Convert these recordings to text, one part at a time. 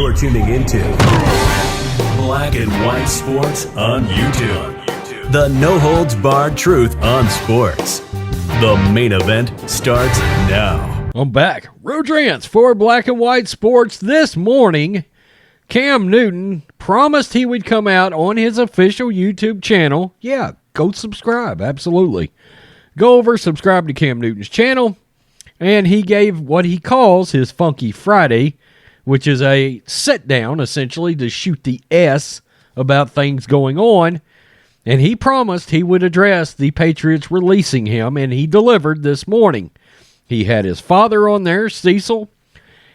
You're tuning into Black and White Sports on YouTube. The no-holds-barred truth on sports. The main event starts now. I'm back. Rodrance for Black and White Sports. This morning, Cam Newton promised he would come out on his official YouTube channel. Yeah, go subscribe. Absolutely. Go over, subscribe to Cam Newton's channel. And he gave what he calls his Funky Friday, which is a sit-down, essentially, to shoot the S about things going on. And he promised he would address the Patriots releasing him, and he delivered this morning. He had his father on there, Cecil,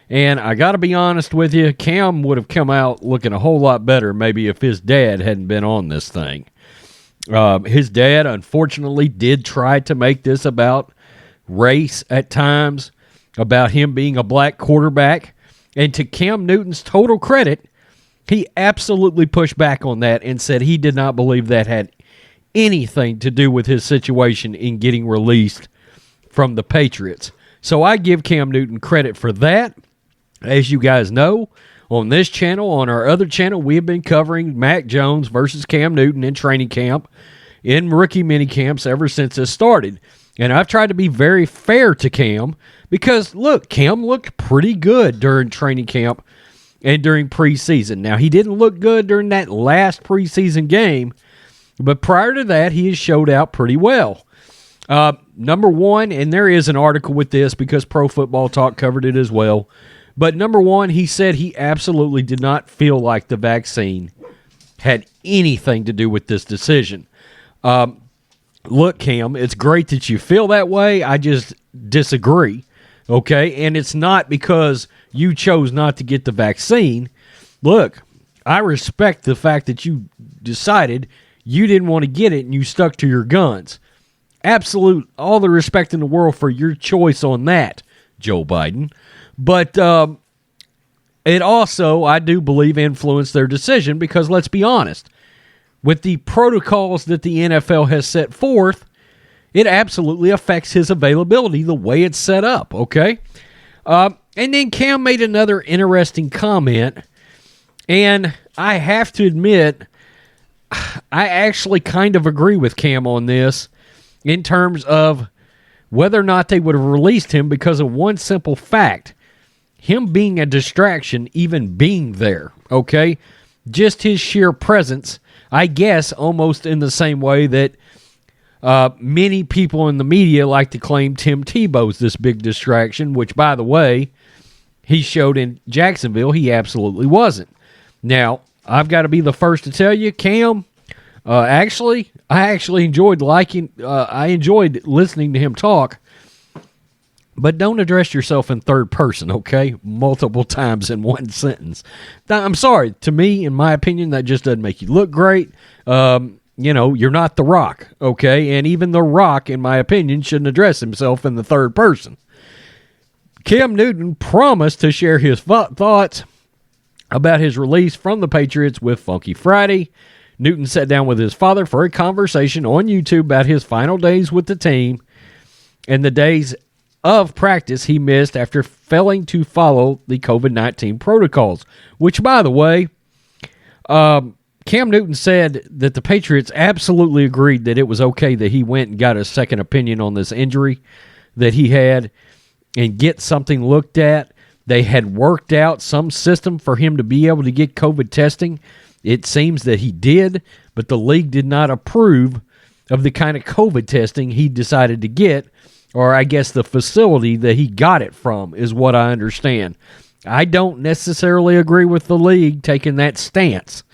and I got to be honest with you, Cam would have come out looking a whole lot better maybe if his dad hadn't been on this thing. His dad, unfortunately, did try to make this about race at times, about him being a black quarterback, and to Cam Newton's total credit, he absolutely pushed back on that and said he did not believe that had anything to do with his situation in getting released from the Patriots. So I give Cam Newton credit for that. As you guys know, on this channel, on our other channel, we have been covering Mac Jones versus Cam Newton in training camp, in rookie mini camps ever since it started. And I've tried to be very fair to Cam because, look, Cam looked pretty good during training camp and during preseason. Now, he didn't look good during that last preseason game, but prior to that, he has showed out pretty well. Number one, and there is an article with this because Pro Football Talk covered it as well, but number one, he said he absolutely did not feel like the vaccine had anything to do with this decision. Look, Cam, it's great that you feel that way. I just disagree, okay? And it's not because you chose not to get the vaccine. Look, I respect the fact that you decided you didn't want to get it and you stuck to your guns. Absolute, all the respect in the world for your choice on that, Joe Biden. But it also, I do believe, influenced their decision because, let's be honest, with the protocols that the NFL has set forth, it absolutely affects his availability the way it's set up, okay? And then Cam made another interesting comment, and I have to admit, I actually kind of agree with Cam on this in terms of whether or not they would have released him because of one simple fact, him being a distraction, even being there, okay? Just his sheer presence, I guess almost in the same way that many people in the media like to claim Tim Tebow's this big distraction, which, by the way, he showed in Jacksonville he absolutely wasn't. Now, I've got to be the first to tell you, Cam, I actually enjoyed I enjoyed listening to him talk, but don't address yourself in third person, okay? Multiple times in one sentence. I'm sorry. To me, in my opinion, that just doesn't make you look great. You're not The Rock, okay? And even The Rock, in my opinion, shouldn't address himself in the third person. Cam Newton promised to share his thoughts about his release from the Patriots with Funky Friday. Newton sat down with his father for a conversation on YouTube about his final days with the team and the days of practice he missed after failing to follow the COVID-19 protocols, which, by the way, Cam Newton said that the Patriots absolutely agreed that it was okay that he went and got a second opinion on this injury that he had and get something looked at. They had worked out some system for him to be able to get COVID testing. It seems that he did, but the league did not approve of the kind of COVID testing he decided to get, or I guess the facility that he got it from is what I understand. I don't necessarily agree with the league taking that stance,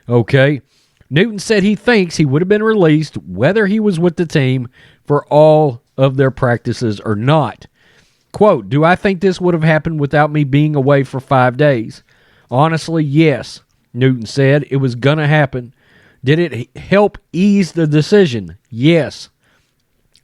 okay? Newton said he thinks he would have been released whether he was with the team for all of their practices or not. Quote, do I think this would have happened without me being away for 5 days? Honestly, yes, Newton said. It was going to happen. Did it help ease the decision? Yes.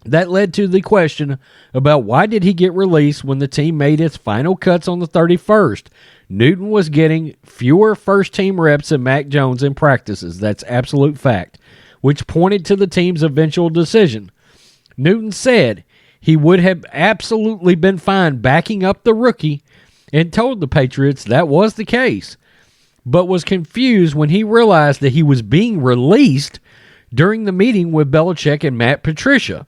That led to the question about why did he get released when the team made its final cuts on the 31st. Newton was getting fewer first-team reps than Mac Jones in practices. That's absolute fact, which pointed to the team's eventual decision. Newton said he would have absolutely been fine backing up the rookie and told the Patriots that was the case. but was confused when he realized that he was being released during the meeting with Belichick and Matt Patricia.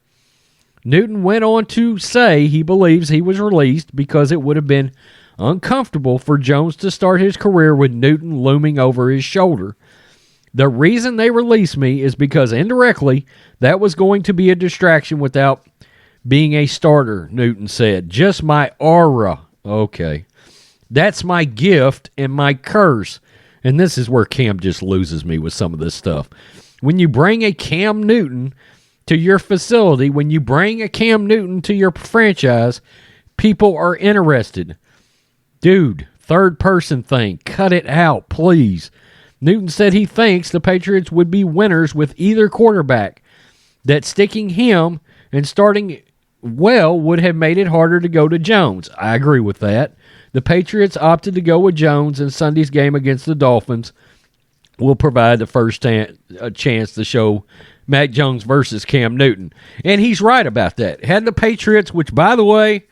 Newton went on to say he believes he was released because it would have been uncomfortable for Jones to start his career with Newton looming over his shoulder. The reason they released me is because indirectly that was going to be a distraction without being a starter, Newton said. Just my aura. Okay. That's my gift and my curse. And this is where Cam just loses me with some of this stuff. When you bring a Cam Newton to your facility, when you bring a Cam Newton to your franchise, people are interested. Dude, third person thing, cut it out, please. Newton said he thinks the Patriots would be winners with either quarterback, that sticking him and starting well would have made it harder to go to Jones. I agree with that. The Patriots opted to go with Jones, and Sunday's game against the Dolphins will provide the first chance to show Mac Jones versus Cam Newton. And he's right about that. Had the Patriots, which, by the way,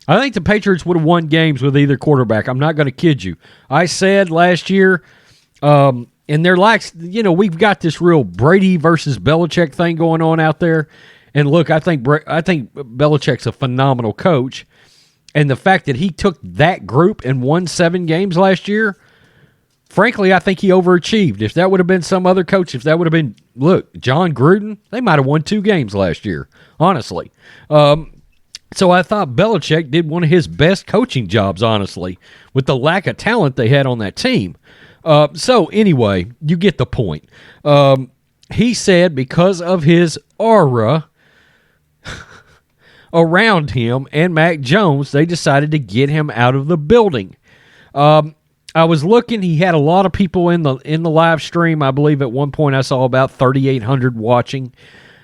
I think the Patriots would have won games with either quarterback. I'm not going to kid you. I said last year, and they're like, we've got this real Brady versus Belichick thing going on out there. And look, I think Belichick's a phenomenal coach. And the fact that he took that group and won 7 games last year, frankly, I think he overachieved. If that would have been some other coach, if that would have been, John Gruden, they might have won 2 games last year, honestly. So I thought Belichick did one of his best coaching jobs, honestly, with the lack of talent they had on that team. So anyway, you get the point. He said because of his aura around him and Mac Jones, they decided to get him out of the building. I was looking. He had a lot of people in the live stream. I believe at one point I saw about 3,800 watching,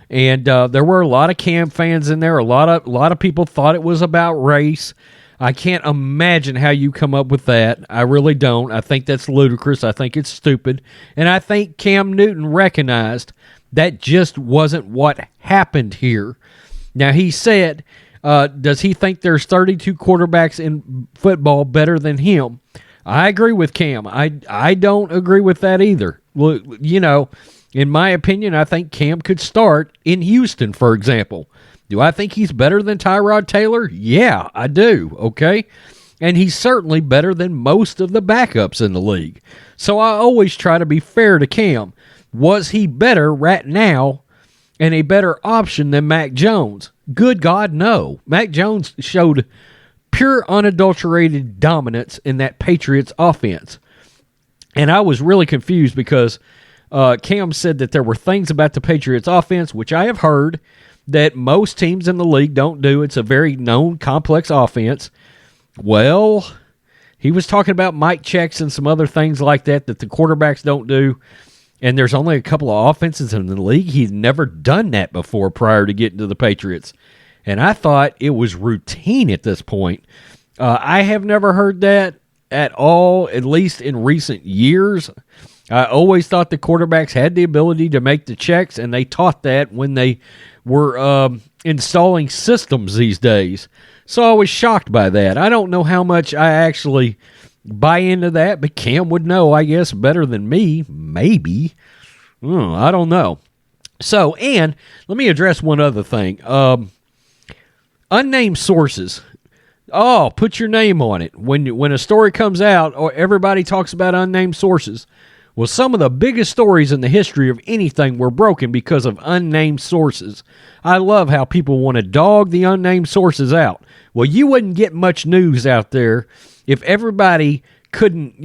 and there were a lot of Cam fans in there. A lot of people thought it was about race. I can't imagine how you come up with that. I really don't. I think that's ludicrous. I think it's stupid, and I think Cam Newton recognized that just wasn't what happened here. Now he said, does he think there's 32 quarterbacks in football better than him? I agree with Cam. I don't agree with that either. Well, in my opinion, I think Cam could start in Houston, for example. Do I think he's better than Tyrod Taylor? Yeah, I do, okay? And he's certainly better than most of the backups in the league. So I always try to be fair to Cam. Was he better right now and a better option than Mac Jones? Good God, no. Mac Jones showed pure unadulterated dominance in that Patriots offense. And I was really confused because Cam said that there were things about the Patriots offense, which I have heard, that most teams in the league don't do. It's a very known, complex offense. Well, he was talking about mic checks and some other things like that the quarterbacks don't do. And there's only a couple of offenses in the league. He's never done that before prior to getting to the Patriots. And I thought it was routine at this point. I have never heard that at all, at least in recent years. I always thought the quarterbacks had the ability to make the checks, and they taught that when they were installing systems these days. So I was shocked by that. I don't know how much I actually buy into that, but Cam would know, I guess, better than me. Maybe. I don't know. So, and let me address one other thing. Unnamed sources. Oh, put your name on it. When a story comes out, or everybody talks about unnamed sources. Well, some of the biggest stories in the history of anything were broken because of unnamed sources. I love how people want to dog the unnamed sources out. Well, you wouldn't get much news out there if everybody couldn't,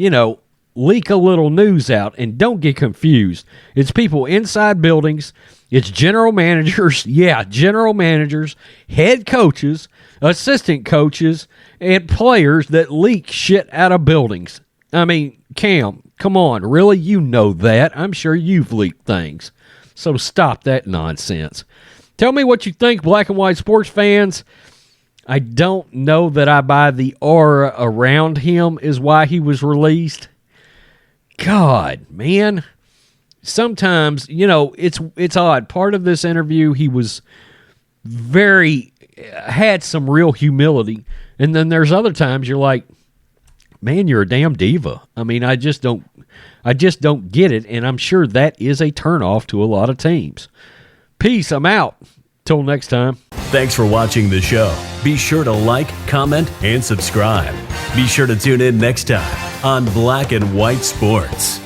leak a little news out. And don't get confused. It's people inside buildings. It's general managers. Yeah, general managers, head coaches, assistant coaches, and players that leak shit out of buildings. I mean, Cam, come on, really? You know that. I'm sure you've leaked things. So stop that nonsense. Tell me what you think, black and white sports fans. I don't know that I buy the aura around him is why he was released. God, man. Sometimes, it's odd. Part of this interview, he was had some real humility. And then there's other times you're like, man, you're a damn diva. I mean, I just don't get it, and I'm sure that is a turnoff to a lot of teams. Peace. I'm out. Till next time. Thanks for watching the show. Be sure to like, comment, and subscribe. Be sure to tune in next time on Black and White Sports.